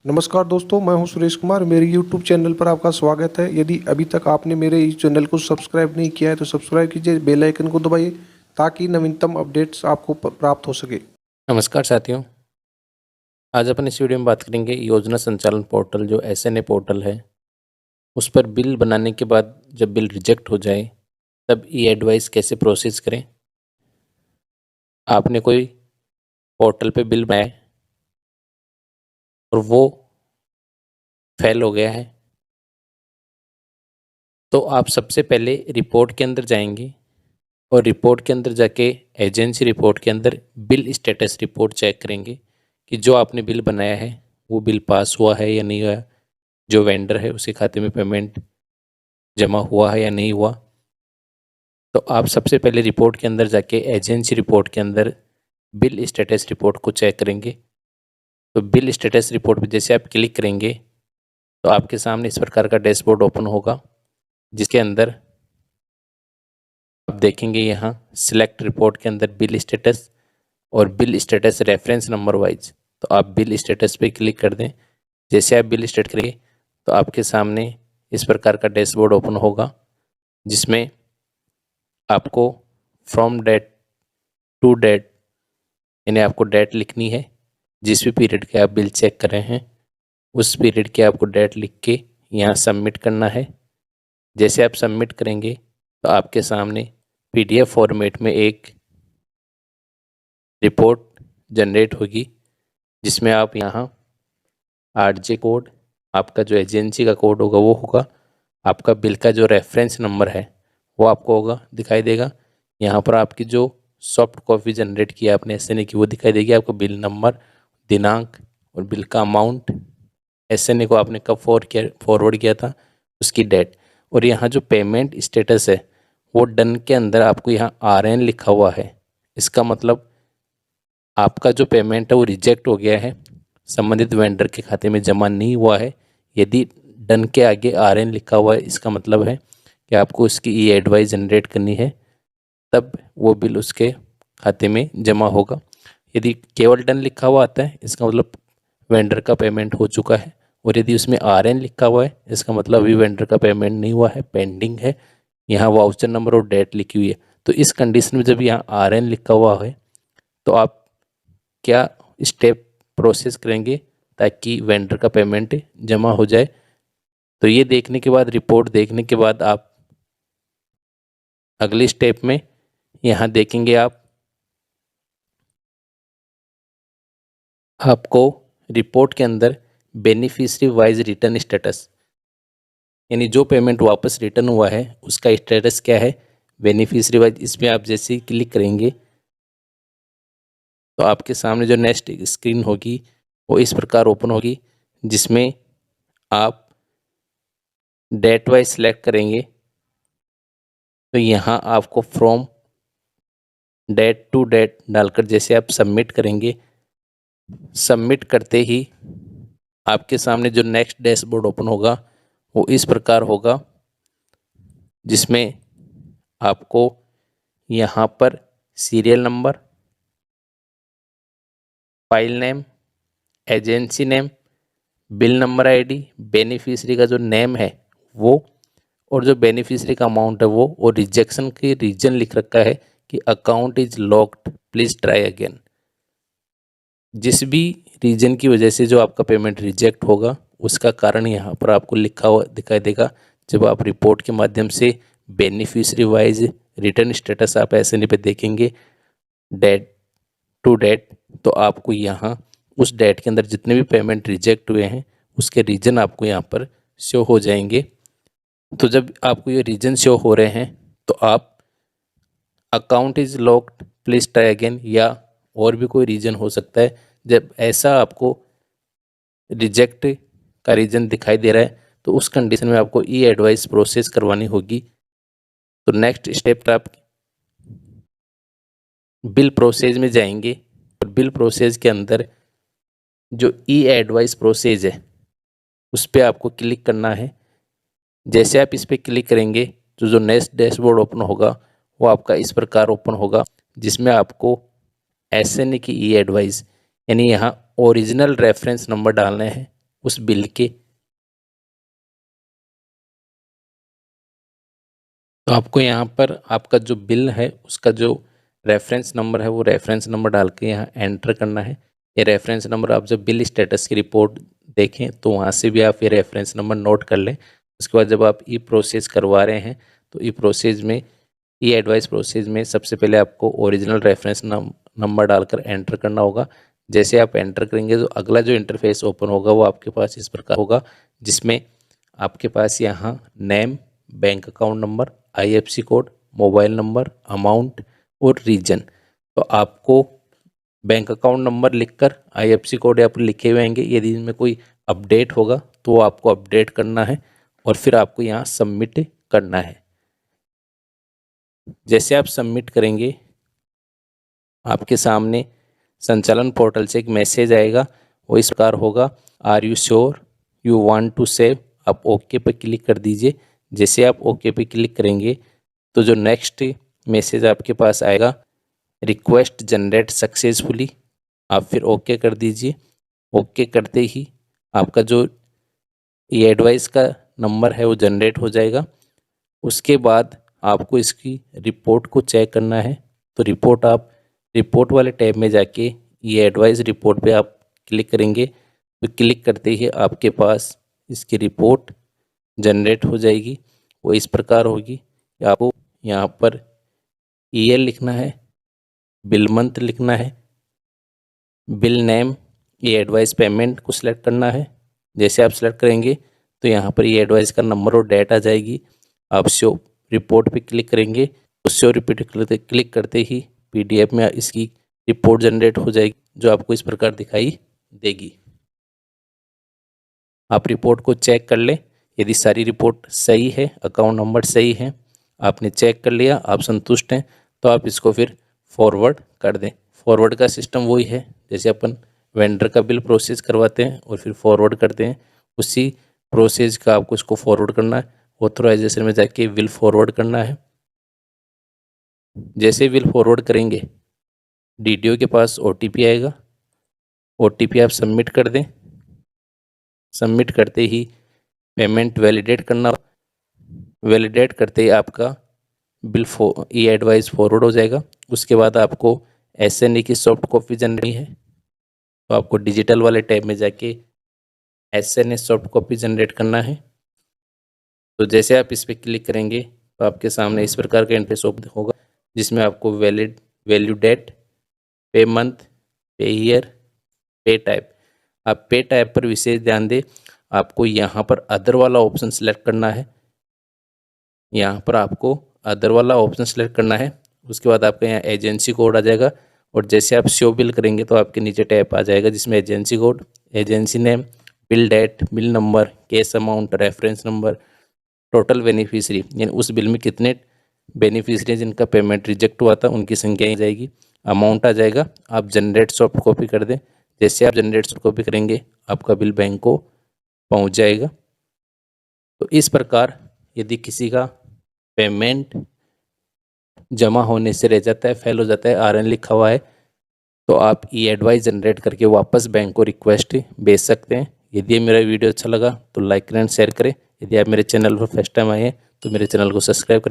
नमस्कार दोस्तों, मैं हूं सुरेश कुमार। मेरे YouTube चैनल पर आपका स्वागत है। यदि अभी तक आपने मेरे इस चैनल को सब्सक्राइब नहीं किया है तो सब्सक्राइब कीजिए, बेल आइकन को दबाइए ताकि नवीनतम अपडेट्स आपको प्राप्त हो सके। नमस्कार साथियों। आज अपन इस वीडियो में बात करेंगे योजना संचालन पोर्टल जो एसएनए पोर्टल है उस पर बिल बनाने के बाद जब बिल रिजेक्ट हो जाए तब ई एडवाइस कैसे प्रोसेस करें। आपने कोई पोर्टल पे बिल बनाया है और वो फेल हो गया है तो आप सबसे पहले रिपोर्ट के अंदर जाएंगे और रिपोर्ट के अंदर जाके एजेंसी रिपोर्ट के अंदर बिल स्टेटस रिपोर्ट चेक करेंगे कि जो आपने बिल बनाया है वो बिल पास हुआ है या नहीं हुआ, जो वेंडर है उसके खाते में पेमेंट जमा हुआ है या नहीं हुआ। तो आप सबसे पहले रिपोर्ट के अंदर जाके एजेंसी रिपोर्ट के अंदर बिल स्टेटस रिपोर्ट को चेक करेंगे। तो बिल स्टेटस रिपोर्ट पे जैसे आप क्लिक करेंगे तो आपके सामने इस प्रकार का डैशबोर्ड ओपन होगा जिसके अंदर आप देखेंगे यहाँ सिलेक्ट रिपोर्ट के अंदर बिल स्टेटस और bill status reference number wise. तो आप बिल स्टेटस पे क्लिक कर दें। जैसे आप बिल स्टेट करेंगे तो आपके सामने इस प्रकार का डैशबोर्ड ओपन होगा जिसमें आपको फ्रॉम डेट टू डेट यानी आपको डेट लिखनी है। जिस भी पीरियड के आप बिल चेक कर रहे हैं उस पीरियड के आपको डेट लिख के यहाँ सबमिट करना है। जैसे आप सबमिट करेंगे तो आपके सामने पीडीएफ फॉर्मेट में एक रिपोर्ट जनरेट होगी जिसमें आप यहाँ आरजे कोड, आपका जो एजेंसी का कोड होगा वो होगा, आपका बिल का जो रेफरेंस नंबर है वो आपको होगा दिखाई देगा। यहाँ पर आपकी जो सॉफ्ट कॉपी जनरेट की आपने एसएनए की वो दिखाई देगी, आपको बिल नंबर, दिनांक और बिल का अमाउंट, एसएनए को आपने कब फॉरवर्ड किया था उसकी डेट। और यहाँ जो पेमेंट स्टेटस है वो डन के अंदर आपको यहाँ आरएन लिखा हुआ है। इसका मतलब आपका जो पेमेंट है वो रिजेक्ट हो गया है, संबंधित वेंडर के खाते में जमा नहीं हुआ है। यदि डन के आगे आरएन लिखा हुआ है इसका मतलब है कि आपको उसकी ई एडवाइस जनरेट करनी है, तब वो बिल उसके खाते में जमा होगा। यदि केवल डन लिखा हुआ आता है इसका मतलब वेंडर का पेमेंट हो चुका है, और यदि उसमें आरएन लिखा हुआ है इसका मतलब अभी वेंडर का पेमेंट नहीं हुआ है, पेंडिंग है। यहाँ वाउचर नंबर और डेट लिखी हुई है। तो इस कंडीशन में जब यहाँ आरएन लिखा हुआ है तो आप क्या स्टेप प्रोसेस करेंगे ताकि वेंडर का पेमेंट जमा हो जाए। तो ये देखने के बाद, रिपोर्ट देखने के बाद आप अगले स्टेप में यहाँ देखेंगे आपको रिपोर्ट के अंदर बेनिफिशियरी वाइज रिटर्न स्टेटस यानी जो पेमेंट वापस रिटर्न हुआ है उसका स्टेटस क्या है बेनिफिशियरी वाइज, इसमें आप जैसे ही क्लिक करेंगे तो आपके सामने जो नेक्स्ट स्क्रीन होगी वो इस प्रकार ओपन होगी जिसमें आप डेट वाइज सेलेक्ट करेंगे। तो यहाँ आपको फ्रॉम डेट टू डेट डालकर जैसे आप सबमिट करेंगे, सबमिट करते ही आपके सामने जो नेक्स्ट डैशबोर्ड ओपन होगा वो इस प्रकार होगा जिसमें आपको यहाँ पर serial number, file name, agency name, bill number ID, beneficiary का जो नेम है वो, और जो बेनिफिशियरी का अमाउंट है वो, और रिजेक्शन की रीजन लिख रखा है कि account is locked please try again. जिस भी रीजन की वजह से जो आपका पेमेंट रिजेक्ट होगा उसका कारण यहाँ पर आपको लिखा हुआ दिखाई देगा। जब आप रिपोर्ट के माध्यम से बेनिफिशियरी वाइज रिटर्न स्टेटस आप एसएनए पे देखेंगे डेट टू डेट, तो आपको यहाँ उस डेट के अंदर जितने भी पेमेंट रिजेक्ट हुए हैं उसके रीजन आपको यहाँ पर शो हो जाएंगे। तो जब आपको ये रीजन शो हो रहे हैं तो आप account is locked please try again या और भी कोई रीजन हो सकता है, जब ऐसा आपको रिजेक्ट का रीजन दिखाई दे रहा है तो उस कंडीशन में आपको ई एडवाइस प्रोसेस करवानी होगी। तो नेक्स्ट स्टेप आप बिल प्रोसेस में जाएंगे और बिल प्रोसेस के अंदर जो ई एडवाइस प्रोसेस है उस पर आपको क्लिक करना है। जैसे आप इस पर क्लिक करेंगे तो जो नेक्स्ट डैशबोर्ड ओपन होगा वो आपका इस प्रकार ओपन होगा जिसमें आपको एसएनए की ई एडवाइस यानी यहाँ ओरिजिनल रेफरेंस नंबर डालने हैं उस बिल के, तो आपको यहाँ पर आपका जो बिल है उसका जो रेफरेंस नंबर है वो रेफरेंस नंबर डाल के यहाँ एंटर करना है। ये रेफरेंस नंबर आप जब बिल स्टेटस की रिपोर्ट देखें तो वहाँ से भी आप ये रेफरेंस नंबर नोट कर लें। उसके बाद जब आप ई प्रोसेस करवा रहे हैं तो ई प्रोसेस में, ई एडवाइस प्रोसेस में सबसे पहले आपको ओरिजिनल रेफरेंस नंबर डालकर एंटर करना होगा। जैसे आप एंटर करेंगे तो अगला जो इंटरफेस ओपन होगा वो आपके पास इस प्रकार होगा, जिसमें आपके पास यहाँ name, bank account number, IFSC code, mobile number, amount और रीजन। तो आपको बैंक अकाउंट नंबर लिखकर IFSC कोड यहाँ पर लिखे हुए आएंगे। यदि इनमें कोई अपडेट होगा तो आपको अपडेट करना है और फिर आपको यहाँ सबमिट करना है। जैसे आप सबमिट करेंगे आपके सामने संचालन पोर्टल से एक मैसेज आएगा, वो इस प्रकार होगा, are you sure you want to save. आप ओके पे क्लिक कर दीजिए। जैसे आप ओके पे क्लिक करेंगे तो जो नेक्स्ट मैसेज आपके पास आएगा, रिक्वेस्ट जनरेट सक्सेसफुली, आप फिर ओके कर दीजिए। ओके करते ही आपका जो ई एडवाइस का नंबर है वो जनरेट हो जाएगा। उसके बाद आपको इसकी रिपोर्ट को चेक करना है। तो रिपोर्ट वाले टैब में जाके ये एडवाइस रिपोर्ट पे आप क्लिक करेंगे तो क्लिक करते ही आपके पास इसकी रिपोर्ट जनरेट हो जाएगी। वो इस प्रकार होगी कि आपको यहाँ पर ईयर लिखना है, बिल मंथ लिखना है, बिल नेम, ये एडवाइस पेमेंट को सिलेक्ट करना है। जैसे आप सिलेक्ट करेंगे तो यहाँ पर ये एडवाइस का नंबर और डेट आ जाएगी। आप शो रिपोर्ट पे क्लिक करेंगे, उस शो रिपोर्ट क्लिक करते ही PDF में इसकी रिपोर्ट जनरेट हो जाएगी, जो आपको इस प्रकार दिखाई देगी। आप रिपोर्ट को चेक कर लें। यदि सारी रिपोर्ट सही है, अकाउंट नंबर सही है, आपने चेक कर लिया, आप संतुष्ट हैं, तो आप इसको फिर फॉरवर्ड कर दें। फॉरवर्ड का सिस्टम वही है जैसे अपन वेंडर का बिल प्रोसेस करवाते हैं और फिर फॉरवर्ड करते हैं, उसी प्रोसेस का आपको इसको फॉरवर्ड करना है। ऑथराइजेशन में जाके बिल फॉरवर्ड करना है। जैसे बिल फॉरवर्ड करेंगे DDO के पास OTP आएगा। OTP आप सबमिट कर दें। सबमिट करते ही पेमेंट वैलिडेट करना, वैलिडेट करते ही आपका बिल ई एडवाइस फॉरवर्ड हो जाएगा। उसके बाद आपको SNA की सॉफ्ट कॉपी जनरेट है, तो आपको डिजिटल वाले टैब में जाके SNA सॉफ्ट कॉपी जनरेट करना है। तो जैसे आप इस पर क्लिक करेंगे तो आपके सामने इस प्रकार का इंटरफेस ओपन होगा, जिसमें आपको वैल्यू डेट, पे मंथ, पे ईयर, पे टाइप, आप पे टाइप पर विशेष ध्यान दें। आपको यहाँ पर अदर वाला ऑप्शन सेलेक्ट करना है। यहाँ पर आपको अदर वाला ऑप्शन सेलेक्ट करना है। उसके बाद आपका यहाँ एजेंसी कोड आ जाएगा और जैसे आप शो बिल करेंगे तो आपके नीचे टैब आ जाएगा जिसमें agency code, agency name, bill date, bill number, case amount, reference number, total beneficiary, यानी उस बिल में कितने बेनिफिशियरी जिनका पेमेंट रिजेक्ट हुआ था उनकी संख्या आ जाएगी, अमाउंट आ जाएगा। आप जनरेट सॉफ्ट कॉपी कर दें। जैसे आप जनरेट सॉफ्ट कॉपी करेंगे आपका बिल बैंक को पहुंच जाएगा। तो इस प्रकार यदि किसी का पेमेंट जमा होने से रह जाता है, फेल हो जाता है, RN लिखा हुआ है, तो आप ई एडवाइस जनरेट करके वापस बैंक को रिक्वेस्ट भेज सकते हैं। यदि मेरा वीडियो अच्छा लगा तो लाइक करें, शेयर करें। यदि आप मेरे चैनल पर फर्स्ट टाइम आए हैं तो मेरे चैनल को सब्सक्राइब करें।